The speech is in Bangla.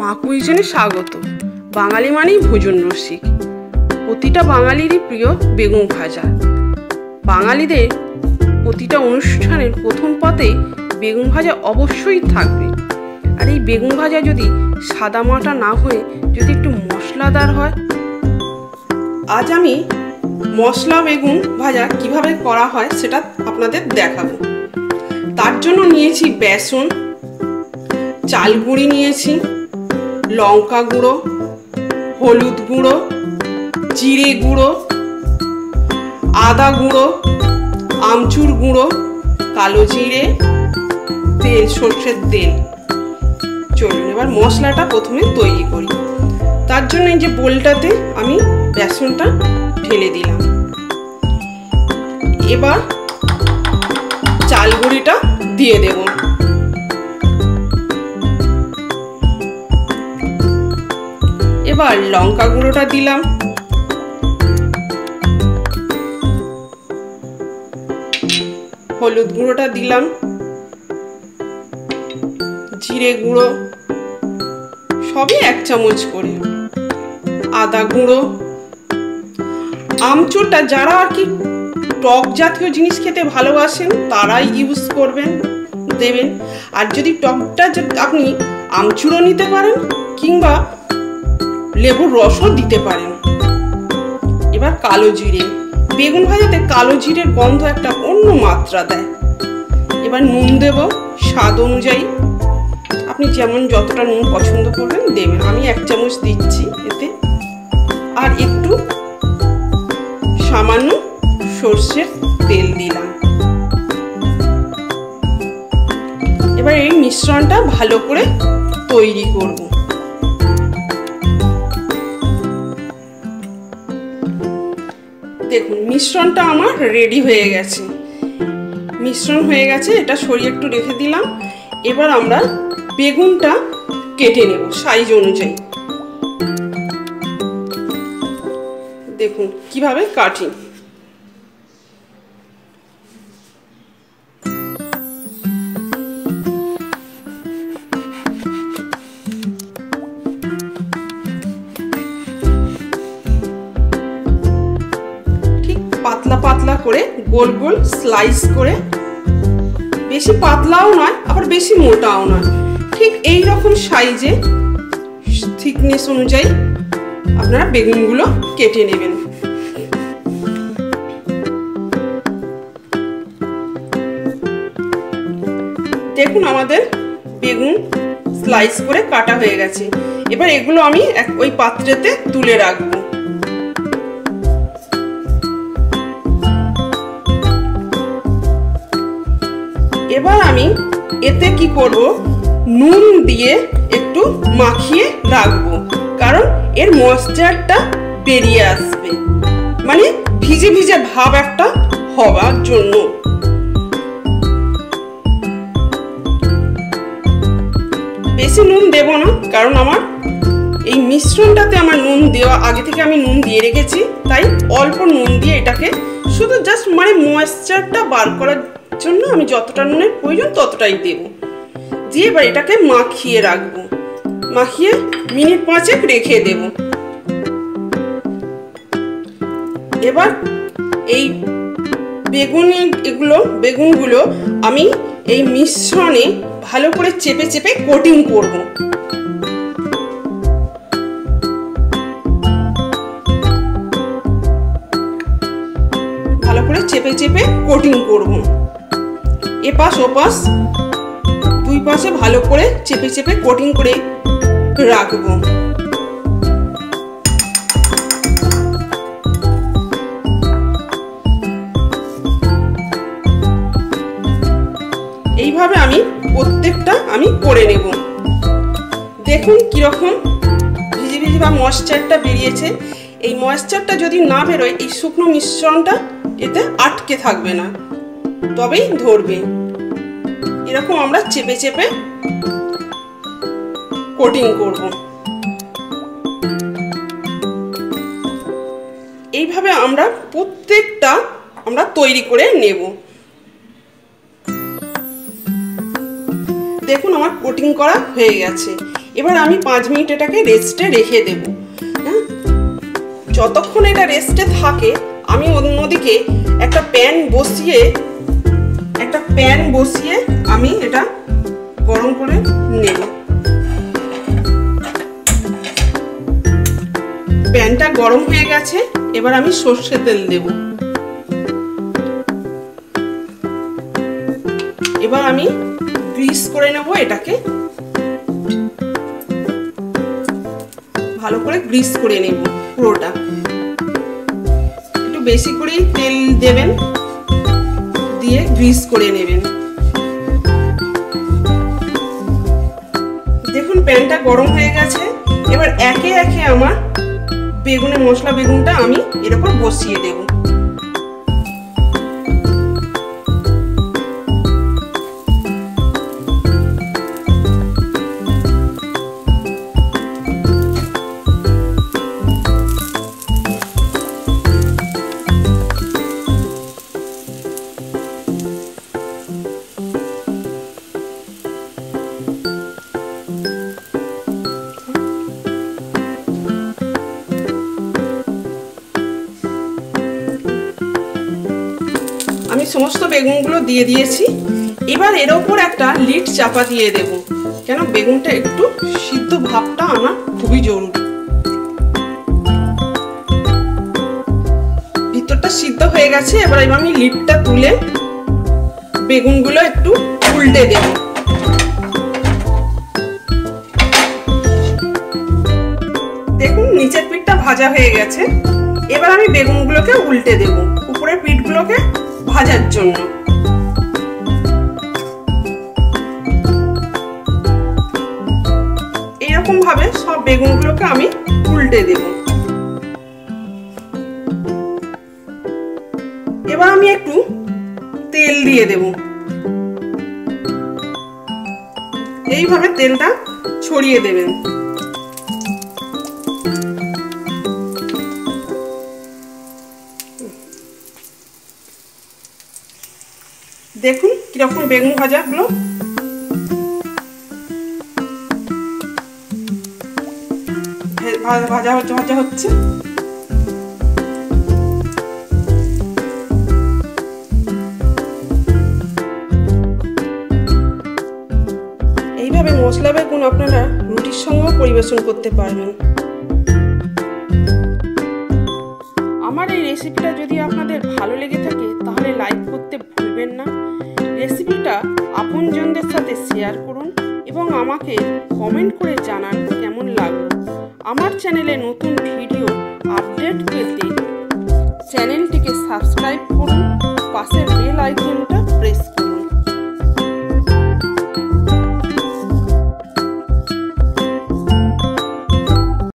মা কুইজনে স্বাগত। বাঙালি মানেই ভোজন রসিক। প্রতিটা বাঙালিরই প্রিয় বেগুন ভাজা। বাঙালিদের প্রতিটা অনুষ্ঠানের প্রথম পাতেই বেগুন ভাজা অবশ্যই থাকবে। আর এই বেগুন ভাজা যদি সাদা মাটা না হয়ে যদি একটু মশলাদার হয়। আজ আমি মশলা বেগুন ভাজা কিভাবে করা হয় সেটা আপনাদের দেখাবো। তার জন্য নিয়েছি বেসন, চাল গুঁড়ি নিয়েছি, লঙ্কা গুঁড়ো, হলুদ গুঁড়ো, জিরে গুঁড়ো, আদা গুঁড়ো, আমচুর গুঁড়ো, কালো জিরে, তেল, সর্ষের তেল। চলুন এবার মশলাটা প্রথমে তৈরি করি। তার জন্য এই যে বোলটাতে আমি বেসনটা ঢেলে দিলাম। এবার চাল গুঁড়িটা দিয়ে দেব। এবার লঙ্কা গুঁড়োটা দিলাম, হলুদ গুঁড়োটা দিলাম, জিরে গুঁড়ো সবই 1 চামচ করে, আদা গুঁড়ো, আমচুরটা যারা আর কি টক জাতীয় জিনিস খেতে ভালোবাসেন তারাই ইউজ করবেন, দেবেন। আর যদি টকটা আপনি আমচুরও নিতে পারেন কিংবা লেবুর রসও দিতে পারেন। এবার কালো জিরে, বেগুন ভাজাতে কালো জিরের গন্ধ একটা অন্য মাত্রা দেয়। এবার নুন দেব স্বাদ অনুযায়ী, আপনি যেমন যতটা নুন পছন্দ করবেন দেবেন। আমি 1 চামচ দিচ্ছি এতে। আর একটু সামান্য সর্ষের তেল দিলাম। এবার এই মিশ্রণটা ভালো করে তৈরি করব। দেখুন মিশ্রণটা আমার রেডি হয়ে গেছে। মিশ্রণ হয়ে গেছে, এটা সরিয়ে একটু রেখে দিলাম। এবার আমরা বেগুনটা কেটে নেব সাইজ অনুযায়ী। দেখুন কিভাবে কাটি। ঠিক পাতলা পাতলা করে গোল গোল স্লাইস করে, বেশি পাতলাও নয় আবার বেশি মোটাও নয়, ঠিক এই রকম সাইজে থিকনেস অনুযায়ী আপনারা বেগুনগুলো কেটে নেবেন। দেখুন আমাদের বেগুন স্লাইস করে কাটা হয়ে গেছে। এবার এগুলো আমি ওই পাত্রেতে তুলে রাখবো। এবার আমি এতে কি করব, নুন দিয়ে একটু মাখিয়ে রাখবো, কারণ এর ময়েশ্চারটা বেরিয়ে আসবে, মানে ভিজে ভিজে ভাব একটা হওয়ার জন্য। বেশি নুন দেব না, কারণ আমার এই মিশ্রণটাতে আমার নুন দেওয়া আগে থেকে আমি নুন দিয়ে রেখেছি, তাই অল্প নুন দিয়ে এটাকে শুধু জাস্ট মানে ময়েশ্চারটা বার করার জন্য আমি যতটা নুনের প্রয়োজন ততটাই দেব। দিয়ে এবার এটাকে মাখিয়ে রাখবো, মাখিয়ে মিনিট 5 রেখে দেব। এবার এই বেগুনগুলো আমি এই মিশ্রণে ভালো করে চেপে চেপে কোটিং করব। ভালো করে চেপে চেপে কোটিং করব। এপাশ ওপাশ দুই পাশে ভালো করে চেপে চেপে কোটিং করে রাখবো। এইভাবে আমি প্রত্যেকটা আমি করে নেব। দেখুন কিরকম ভিজে ভিজে বা ময়েশ্চারটা বেরিয়েছে। এই ময়েশ্চারটা যদি না বেরোয়, এই শুকনো মিশ্রণটা এতে আটকে থাকবে না, তবেই ধরবে। এরকম আমরা চেপে চেপে কোটিং করব। এইভাবে আমরা প্রত্যেকটা তৈরি করে নেব। দেখুন আমার কোটিং করা হয়ে গেছে। এবার আমি 5 মিনিট এটাকে রেস্টে রেখে দেব। হ্যাঁ, যতক্ষণ এটা রেস্টে থাকে আমি অন্যদিকে একটা প্যান বসিয়ে আমি এটা গরম করে নেব। প্যানটা গরম হয়ে গেছে, এবার আমি সর্ষের তেল দেব। এবার আমি গ্রিস করে নেব, এটাকে ভালো করে গ্রিস করে নেব পুরোটা। একটু বেশি করে তেল দেবেন, দিয়ে গ্রিস করে নেবেন। দেখুন প্যানটা গরম হয়ে গেছে, এবার একে একে আমার বেগুনটা আমি এর উপর বসিয়ে দেব। আমি সমস্ত বেগুনগুলো দিয়ে দিয়েছি। এবার এর ওপর একটা লিড চাপা দিয়ে দেব, কেন বেগুনটা একটু সিদ্ধ ভাবটা আনা খুবই জরুরি। ভিতরটা সিদ্ধ হয়ে গেছে, এবার আমি লিডটা তুলে বেগুনগুলো একটু উল্টে দেব। দেখুন নিচের পিঠটা ভাজা হয়ে গেছে, এবার আমি বেগুনগুলোকে উল্টে দেব উপরের পিঠগুলোকে ভাজার জন্য। এইরকম ভাবে সব বেগুনগুলোকে আমি উল্টে দেব। এবার আমি একটু তেল দিয়ে দেব, এইভাবে তেলটা ছড়িয়ে দেবেন। দেখুন কিরকম বেগুন ভাজাগুলো ভাজা হচ্ছে। এইভাবে মশলা বেগুন আপনারা রুটির সঙ্গেও পরিবেশন করতে পারবেন। আমার এই রেসিপিটা যদি আপনাদের ভালো লেগে থাকে তাহলে লাইক করতে ভুলবেন না। রেসিপিটা আপনজনদের সাথে শেয়ার করুন এবং আমাকে কমেন্ট করে জানান কেমন লাগলো। আমার চ্যানেলে নতুন ভিডিও আপডেট পেতে চ্যানেলটিকে সাবস্ক্রাইব করুন, পাশের বেল আইকন